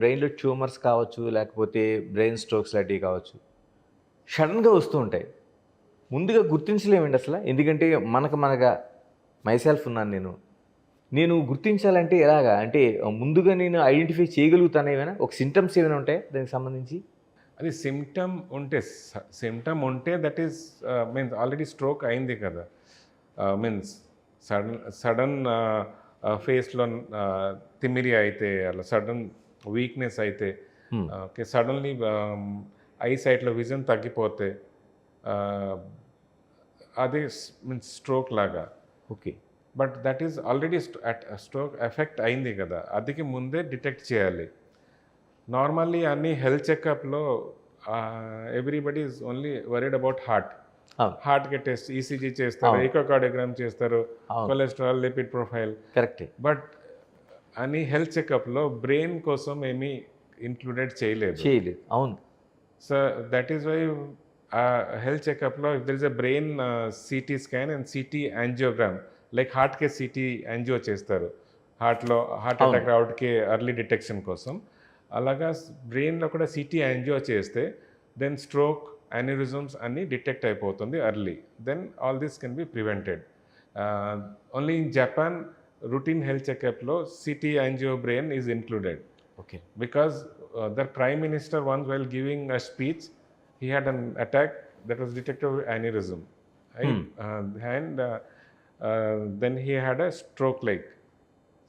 బ్రెయిన్‌లో ట్యూమర్స్ కావచ్చు, లేకపోతే బ్రెయిన్ స్ట్రోక్స్ లాంటివి కావచ్చు. సడెన్‌గా వస్తూ ఉంటాయి. ముందుగా గుర్తించలేమండి అసల. ఎందుకంటే మనగా మైసెల్ఫ్ ఉన్నాను నేను. నేను గుర్తించాలంటే ఎలాగా? అంటే ముందుగా నేను ఐడెంటిఫై చేయగలుగుతానా ఏమైనా? ఒక సింప్టమ్స్ ఏమైనా ఉంటాయా దానికి సంబంధించి? అది సిమ్టమ్ ఉంటే that is means already stroke అయింది కదా! మీన్స్ సడన్ ఫేస్‌లో తిమ్మిరి అయితే, అలా సడన్ వీక్‌నెస్ అయితే, హ్మ్. ఓకే. సడన్‌లీ ఐ సైట్‌లో విజన్ తగ్గిపోతే, ఆహ్, అది మీన్స్ స్ట్రోక్ లాగా. Okay. But that is already stroke effect అయింది కదా! అదికి ముందే డిటెక్ట్ చేయాలి. నార్మల్లీ అన్ని హెల్త్ చెకప్‌లో everybody is only worried about heart. అవును. హార్ట్‌కి టెస్ట్ ఈసీజీ చేస్తారు, అవును. ఎకోకార్డియోగ్రామ్ చేస్తారు, అవును. Cholesterol, lipid profile. కరెక్టే. బట్ అన్ని హెల్త్ చెకప్‌లో బ్రెయిన్ కోసం ఏమీ ఇంక్లూడెడ్ చేయలేదు. చేయలేదు. అవును. So that is why health చెకప్‌లో if there is a brain CT scan and CT angiogram, like హార్ట్‌కి సీటీ యాంజియో చేస్తారు. హార్ట్ అవును. అటాక్ రావడానికి ఎర్లీ డిటెక్షన్ కోసం. అలాగా బ్రెయిన్‌లో కూడా సీటీ యాంజియో చేస్తే దెన్ స్ట్రోక్, అన్యూరిజమ్స్ అన్నీ డిటెక్ట్ అయిపోతుంది early. Then all this can be prevented. Only in Japan routine health చెకప్‌లో CT angio brain is included. Okay. Because the prime minister once while giving a speech, he had an attack that was detected with aneurysm, right? హ్మ్. Then he had a stroke like.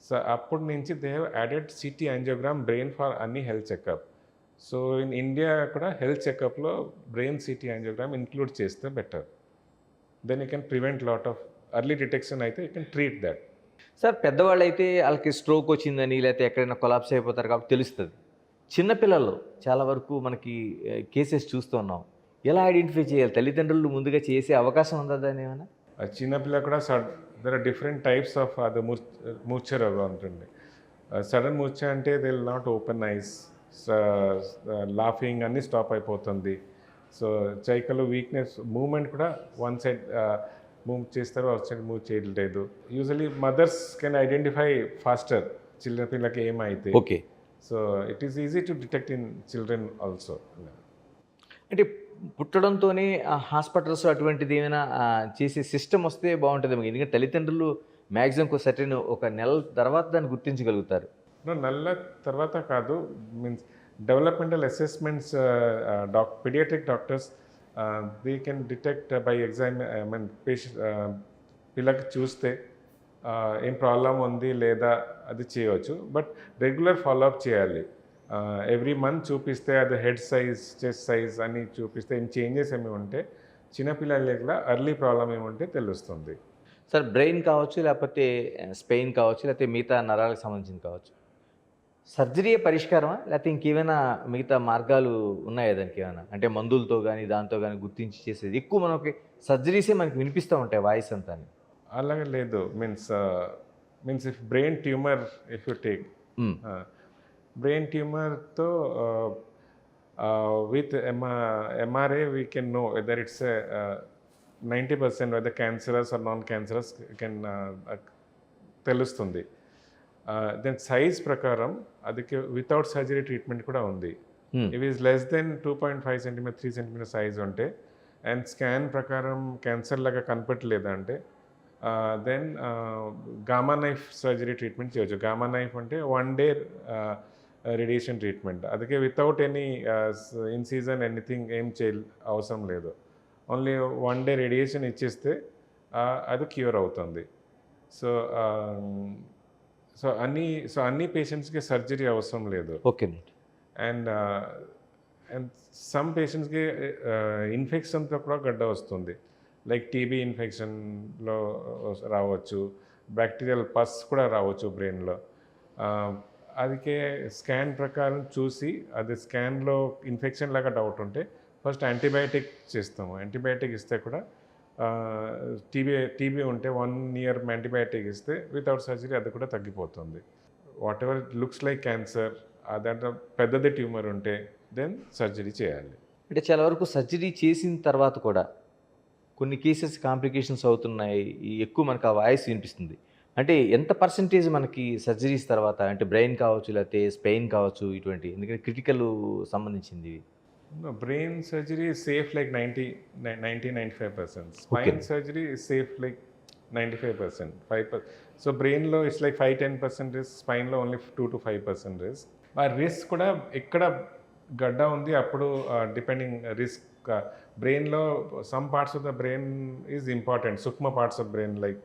So అప్పటి నుంచి they have added CT angiogram brain for any health checkup. So in India కూడా health చెకప్లో brain CT angiogram include చేస్తే better. Then you can prevent lot of early detection అయితే you can treat that. Sir పెద్దవాళ్ళైతే ఆళ్ళకి stroke వచ్చిందని లేతే ఎక్కడైనా collapse అయిపోతారు కాబట్టి తెలుస్తది. చిన్న పిల్లల్లో చాలా వరకు మనకి కేసెస్ చూస్తూ ఉన్నాం. ఎలా ఐడెంటిఫై చేయాలి? తల్లిదండ్రులు ముందుగా చేసే అవకాశం ఉందా దాన్నేమైనా? ఆ చిన్న పిల్ల కూడా there are different types of అది మూర్ఛ రోగం ఉంటుంది. సడన్ మూర్ఛ అంటే they will not open eyes, laughing అన్నీ స్టాప్ అయిపోతుంది. సో చైకలు వీక్నెస్, మూమెంట్ కూడా వన్ సైడ్ మూవ్ చేస్తారు, అవుట్ సైడ్ మూవ్ చేయలేదు. Usually mothers can identify faster చిన్న పిల్లకి ఏమైతే. Okay. So it is easy to detect in children also. అంటే పుట్టడంతోనే హాస్పిటల్స్ అటువంటిది ఏమైనా చేసే సిస్టమ్ వస్తే బావుంటదేమో. ఎందుకంటే తల్లిదండ్రులు మాక్సిమం సర్టెన్ ఒక నెల తర్వాత దాన్ని గుర్తించగలుగుతారు. నెలల తర్వాత కాదు, means developmental assessments, pediatric doctors they can detect by exam, I mean patient పిల్లకి చూస్తే ఏం ప్రాబ్లం ఉంది లేదా అది చేయవచ్చు. బట్ రెగ్యులర్ ఫాలోఅప్ చేయాలి. ఎవ్రీ మంత్ చూపిస్తే అది హెడ్ సైజ్, చెస్ట్ సైజ్ అని చూపిస్తే ఏం చేంజెస్ ఏమి ఉంటే చిన్నపిల్లల ఎర్లీ ప్రాబ్లం ఏముంటే తెలుస్తుంది. సార్ బ్రెయిన్ కావచ్చు, లేకపోతే స్పెయిన్ కావచ్చు, లేకపోతే మిగతా నరాలకు సంబంధించింది కావచ్చు. సర్జరీయే పరిష్కారమా? లేకపోతే ఇంకేమైనా మిగతా మార్గాలు ఉన్నాయా దానికేమైనా? అంటే మందులతో గాని, దాంతో గాని గుర్తించి చేసేది. ఎక్కువ మనకి సర్జరీసే మనకి వినిపిస్తా ఉంటాయి వాయిస్ అంతాని. అలాగే లేదు. Means if brain tumor if you take, hmm. Brain ట్యూమర్‌తో with MRI we can know whether it's 90% whether cancerous or non cancerous can తెలుస్తుంది. దెన్ సైజ్ ప్రకారం అదికి వితౌట్ సర్జరీ ట్రీట్మెంట్ కూడా ఉంది. Hmm. If is less then 2.5 centimeter, 3 centimeter size ఉంటే and scan ప్రకారం cancer లాగా కనపట్లేదంటే then gamma knife surgery treatment చేయొచ్చు. గామా నైఫ్ అంటే 1 డే రేడియేషన్ ట్రీట్మెంట్. అందుకే వితౌట్ ఎనీ ఇన్సిజన్ ఎనీథింగ్ ఏం అవసరం లేదు. ఓన్లీ 1 డే రేడియేషన్ ఇచ్చేస్తే అది క్యూర్ అవుతుంది. సో అన్ని పేషెంట్స్‌కి సర్జరీ అవసరం లేదు. ఓకేనండి. అండ్ అండ్ సమ్ పేషెంట్స్‌కి ఇన్ఫెక్షన్‌తో కూడా గడ్డ వస్తుంది. లైక్ టీబీ ఇన్ఫెక్షన్‌లో రావచ్చు. బ్యాక్టీరియల్ పస్ కూడా రావచ్చు బ్రెయిన్‌లో. అదికే స్కాన్ ప్రకారం చూసి అది స్కాన్‌లో ఇన్ఫెక్షన్ లాగా డౌట్ ఉంటే ఫస్ట్ యాంటీబయాటిక్ చేస్తాము. యాంటీబయాటిక్ ఇస్తే కూడా టీబీ ఉంటే 1 ఇయర్ యాంటీబయాటిక్ ఇస్తే వితౌట్ సర్జరీ అది కూడా తగ్గిపోతుంది. What ever it looks like cancer, దాంట్లో పెద్దది ట్యూమర్ ఉంటే దెన్ సర్జరీ చేయాలి. అంటే చాలా వరకు సర్జరీ చేసిన తర్వాత కూడా కొన్ని కేసెస్ కాంప్లికేషన్స్ అవుతున్నాయి. ఎక్కువ మనకు ఆ వాయిస్ వినిపిస్తుంది. అంటే ఎంత పర్సెంటేజ్ మనకి సర్జరీస్ తర్వాత అంటే బ్రెయిన్ కావచ్చు, లేకపోతే స్పెయిన్ కావచ్చు ఇటువంటి ఎందుకంటే క్రిటికల్ సంబంధించింది ఇవి. No, brain surgery is safe like 95%. Okay. Spine surgery is safe like 95%. 5%. So brain లో it's like 5-10% risk, spine లో only 2 to 5% risk. ఆ రిస్క్ కూడా ఎక్కడ గడ్డ ఉంది అప్పుడు డిపెండింగ్ రిస్క్ బ్రెయిన్లో some parts of the brain is important. సూక్ష్మ parts of brain like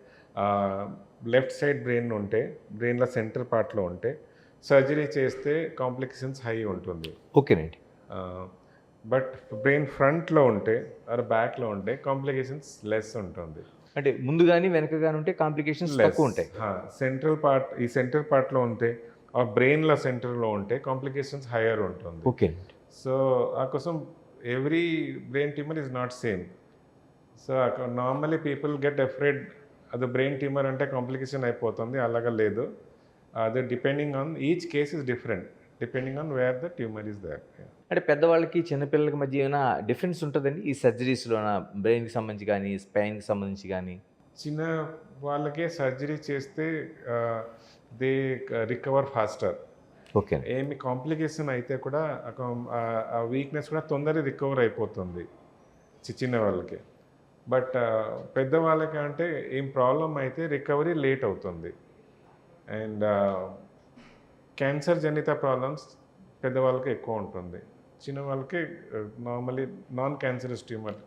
left side brain ఉంటే బ్రెయిన్లో సెంటర్ పార్ట్లో ఉంటే సర్జరీ చేస్తే కాంప్లికేషన్స్ హై ఉంటుంది. ఓకేనండి. బట్ బ్రెయిన్ ఫ్రంట్లో ఉంటే ఆర్ బ్యాక్లో ఉంటే కాంప్లికేషన్స్ లెస్ ఉంటుంది. అంటే ముందు కానీ వెనక కానీ ఉంటే కాంప్లికేషన్స్ తక్కువ ఉంటాయి. సెంట్రల్ పార్ట్ ఈ సెంటర్ పార్ట్లో ఉంటే ఆ బ్రెయిన్లో సెంటర్లో ఉంటే కాంప్లికేషన్స్ హయ్యర్ ఉంటుంది. ఓకే. సో ఆ కోసం every brain tumour is not same. So normally people get afraid అది బ్రెయిన్ ట్యూమర్ అంటే కాంప్లికేషన్ అయిపోతుంది, అలాగా లేదు. అది depending on each case is different depending on where the tumour is there. అంటే పెద్దవాళ్ళకి చిన్నపిల్లలకి మధ్య ఏమైనా డిఫరెన్స్ ఉంటుందండి ఈ సర్జరీస్లోన బ్రెయిన్కి సంబంధించి కానీ స్పైన్కి సంబంధించి కానీ? చిన్న వాళ్ళకే సర్జరీ చేస్తే దే రికవర్ ఫాస్టర్. ఓకే. ఏమి కాంప్లికేషన్ అయితే కూడా ఆ వీక్నెస్ కూడా తొందరగా రికవర్ అయిపోతుంది చిన్న వాళ్ళకి. బట్ పెద్దవాళ్ళకి అంటే ఏం ప్రాబ్లం అయితే రికవరీ లేట్ అవుతుంది. అండ్ క్యాన్సర్ జనిత ప్రాబ్లమ్స్ పెద్దవాళ్ళకి ఎక్కువ ఉంటుంది, చిన్న వాళ్ళకి నార్మలీ నాన్ క్యాన్సరస్ ట్యూమర్